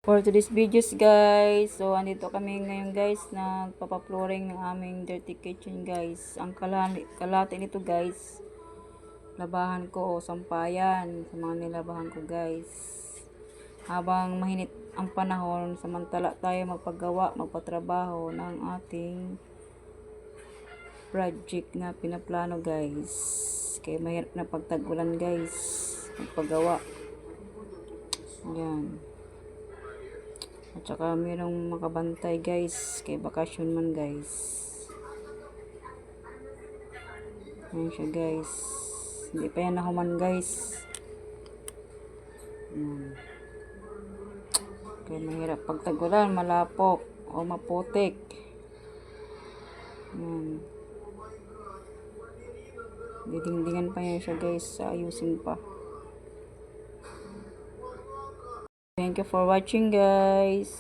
For today's videos guys, so andito kami ngayon guys, nagpapa-flooring ng aming dirty kitchen guys. Ang kalate nito guys, labahan ko o sampayan sa mga nilabahan ko guys. Habang mahinit ang panahon, samantala tayo magpatrabaho ng ating project na pinaplano guys. Kaya mahirap na pagtag-ulan guys, magpagawa. Yan. At saka mayroong makabantay guys, kay bakasyon man guys. Ayan siya guys. Hindi pa yan nahuman guys. Kaya mahirap pagtagulan, malapok o maputik. Didingdingan pa yan siya guys, ayusin pa. Thank you for watching guys.